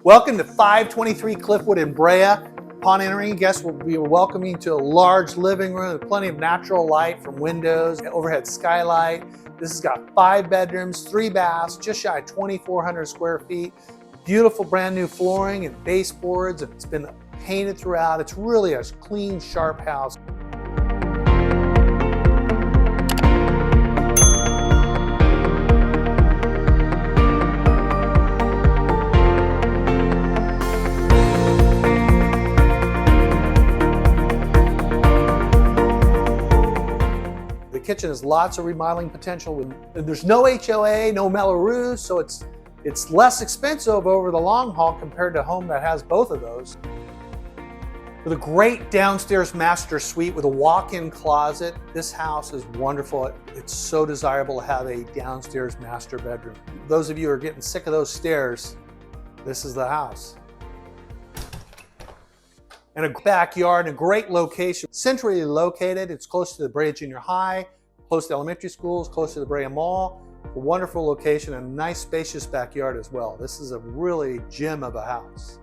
Welcome to 523 Cliffwood in Brea. Upon entering, guests will be welcoming to a large living room with plenty of natural light from windows, overhead skylight. This has got 5 bedrooms, 3 baths, just shy of 2,400 square feet. Beautiful brand new flooring and baseboards, and it's been painted throughout. It's really a clean, sharp house. The kitchen has lots of remodeling potential. There's no HOA, no metal roofs, so it's less expensive over the long haul compared to a home that has both of those. With a great downstairs master suite with a walk-in closet, this house is wonderful. It's so desirable to have a downstairs master bedroom. Those of you who are getting sick of those stairs, this is the house. And a backyard and a great location. Centrally located, it's close to the Brea Junior High, close to elementary schools, close to the Brea Mall. A wonderful location and a nice spacious backyard as well. This is a really gem of a house.